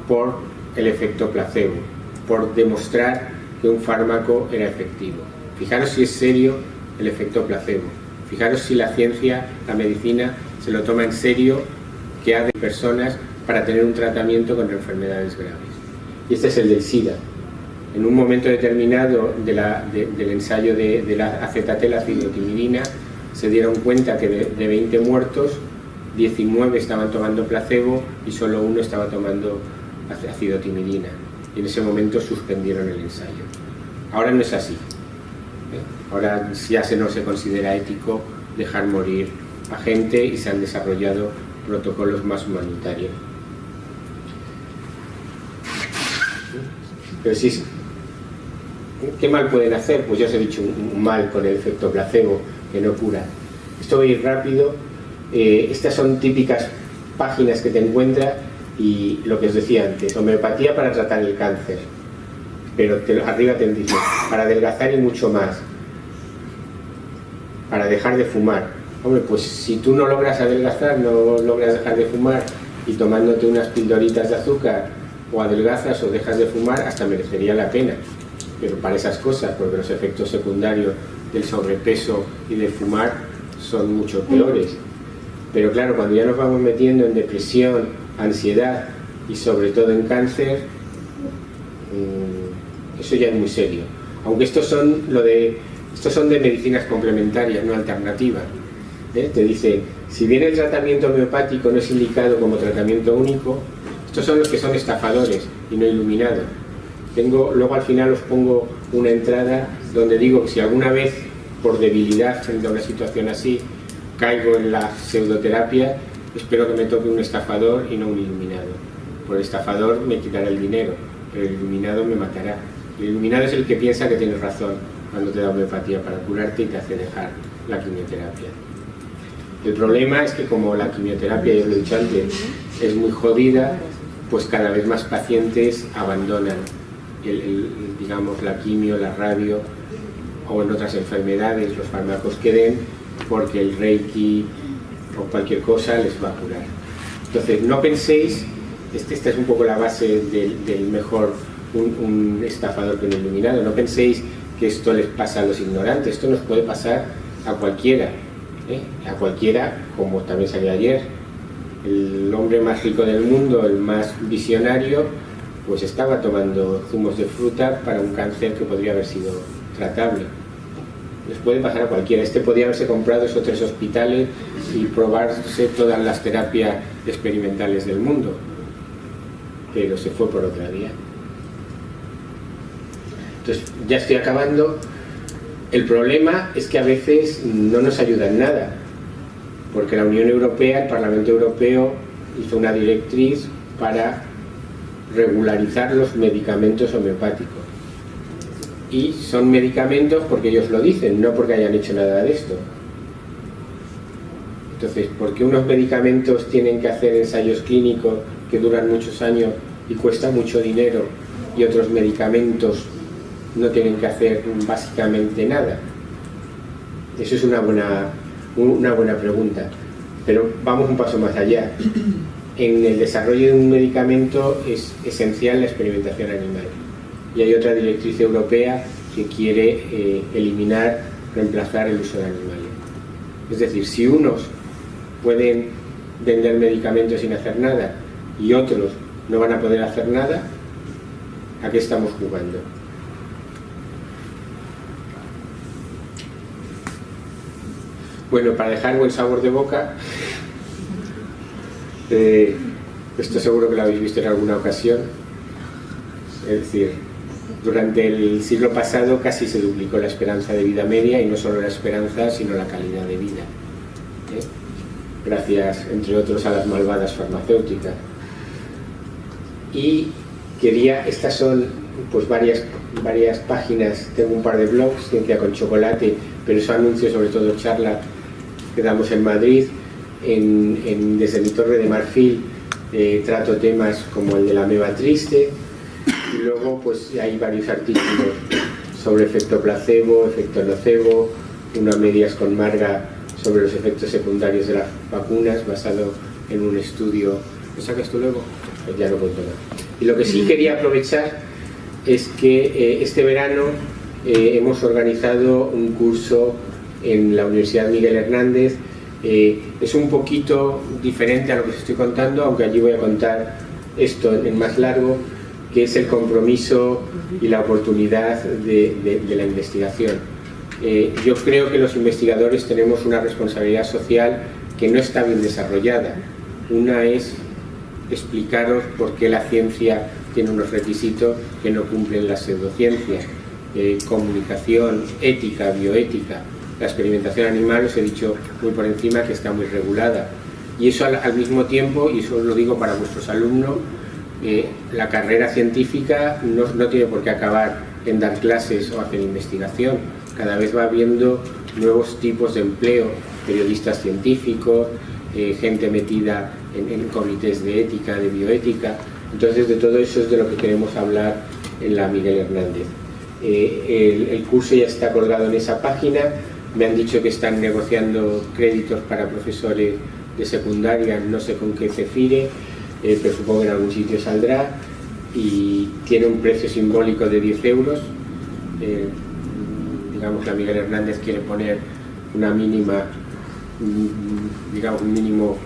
por el efecto placebo, por demostrar que un fármaco era efectivo. Fijaros si es serio el efecto placebo, fijaros si la ciencia, la medicina, se lo toma en serio, que hace personas para tener un tratamiento contra enfermedades graves. Y este es el del SIDA. En un momento determinado del ensayo de la acetatelacidiotimidina se dieron cuenta que de 20 muertos, 19 estaban tomando placebo y solo uno estaba tomando acidotimidina. Y en ese momento suspendieron el ensayo. Ahora no es así. Ahora ya no se considera ético dejar morir a gente y se han desarrollado protocolos más humanitarios. Pero sí, ¿qué mal pueden hacer? Pues ya os he dicho, un mal con el efecto placebo, que no cura. Esto voy a ir rápido. Estas son típicas páginas que te encuentras y lo que os decía antes, homeopatía para tratar el cáncer. Pero arriba te dice, para adelgazar y mucho más. Para dejar de fumar. Hombre, pues si tú no logras adelgazar, no logras dejar de fumar y tomándote unas pildoritas de azúcar o adelgazas o dejas de fumar, hasta merecería la pena. Pero para esas cosas, porque los efectos secundarios del sobrepeso y de fumar son mucho peores. Pero claro, cuando ya nos vamos metiendo en depresión, ansiedad y sobre todo en cáncer, eso ya es muy serio. Aunque estos son de medicinas complementarias, no alternativas. Te dice, si bien el tratamiento homeopático no es indicado como tratamiento único, estos son los que son estafadores y no iluminados. Luego al final os pongo una entrada donde digo que si alguna vez por debilidad frente a una situación así caigo en la pseudoterapia, espero que me toque un estafador y no un iluminado. Por el estafador me quitará el dinero, pero el iluminado me matará. El iluminado es el que piensa que tienes razón cuando te da homeopatía para curarte y te hace dejar la quimioterapia. El problema es que como la quimioterapia, ya os lo he dicho antes, es muy jodida, pues cada vez más pacientes abandonan digamos, la quimio, la radio o en otras enfermedades, los fármacos que den, porque el reiki o cualquier cosa les va a curar. Entonces, no penséis, esta es un poco la base del mejor un estafador que un iluminado, no penséis que esto les pasa a los ignorantes, esto nos puede pasar a cualquiera, a cualquiera, como también salió ayer. El hombre más rico del mundo, el más visionario, pues estaba tomando zumos de fruta para un cáncer que podría haber sido tratable. Les puede pasar a cualquiera. Podría haberse comprado esos 3 hospitales y probarse todas las terapias experimentales del mundo, pero se fue por otra vía. Entonces, ya estoy acabando. El problema es que a veces no nos ayuda en nada, porque la Unión Europea, el Parlamento Europeo, hizo una directriz para regularizar los medicamentos homeopáticos. Y son medicamentos porque ellos lo dicen, no porque hayan hecho nada de esto. Entonces, ¿por qué unos medicamentos tienen que hacer ensayos clínicos que duran muchos años y cuesta mucho dinero y otros medicamentos no tienen que hacer básicamente nada? Eso es una buena pregunta, pero vamos un paso más allá. En el desarrollo de un medicamento es esencial la experimentación animal y hay otra directriz europea que quiere reemplazar el uso de animales. Es decir, si unos pueden vender medicamentos sin hacer nada y otros no van a poder hacer nada, ¿a qué estamos jugando? Bueno, para dejar buen sabor de boca, Esto seguro que lo habéis visto en alguna ocasión. Es decir, durante el siglo pasado casi se duplicó la esperanza de vida media, y no solo la esperanza, sino la calidad de vida. Gracias, entre otros, a las malvadas farmacéuticas. Y estas son pues varias páginas. Tengo un par de blogs, Ciencia con Chocolate, pero eso anuncio sobre todo charlas que damos en Madrid. Desde mi Torre de Marfil trato temas como el de la ameba triste, y luego pues hay varios artículos sobre efecto placebo, efecto nocebo, uno a medias con Marga sobre los efectos secundarios de las vacunas, basado en un estudio. ¿Lo sacas tú luego? Pues ya no cuento nada. Y lo que sí quería aprovechar es que este verano hemos organizado un curso en la Universidad Miguel Hernández. Es un poquito diferente a lo que os estoy contando, aunque allí voy a contar esto en más largo, que es el compromiso y la oportunidad de la investigación. Yo creo que los investigadores tenemos una responsabilidad social que no está bien desarrollada. Una es explicaros por qué la ciencia tiene unos requisitos que no cumplen las pseudociencias: comunicación, ética, bioética. La experimentación animal, os he dicho muy por encima que está muy regulada, y eso al mismo tiempo, y eso lo digo para vuestros alumnos, la carrera científica no tiene por qué acabar en dar clases o hacer investigación. Cada vez va habiendo nuevos tipos de empleo, periodistas científicos, gente metida en comités de ética, de bioética. Entonces, de todo eso es de lo que queremos hablar en la Miguel Hernández. El curso ya está colgado en esa página. Me han dicho que están negociando créditos para profesores de secundaria, no sé con qué cefire, pero supongo que en algún sitio saldrá, y tiene un precio simbólico de 10 euros. Digamos, la Miguel Hernández quiere poner una mínima, digamos, un mínimo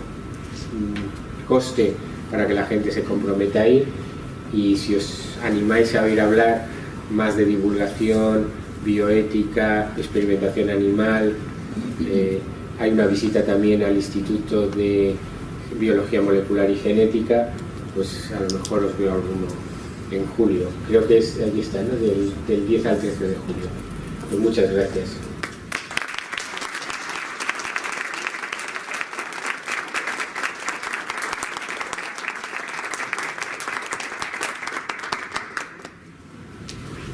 coste para que la gente se comprometa a ir, y si os animáis a oír hablar más de divulgación, bioética, experimentación animal, hay una visita también al Instituto de Biología Molecular y Genética, pues a lo mejor os veo alguno en julio. Creo que es, allí está, ¿no? Del 10 al 13 de julio. Pues muchas gracias.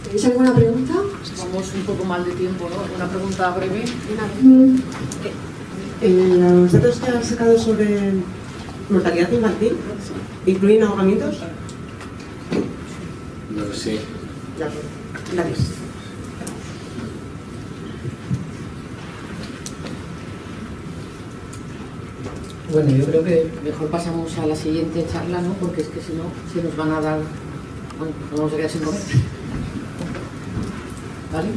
¿Tenéis alguna pregunta? Vamos un poco mal de tiempo, ¿no? Una pregunta breve. Los datos que han sacado sobre mortalidad infantil, ¿incluyen ahogamientos? No lo sé. Gracias. Bueno, yo creo que mejor pasamos a la siguiente charla, ¿no? Porque es que si no, se nos van a dar... Bueno, nos vamos a quedar sin comer. ¿Vale?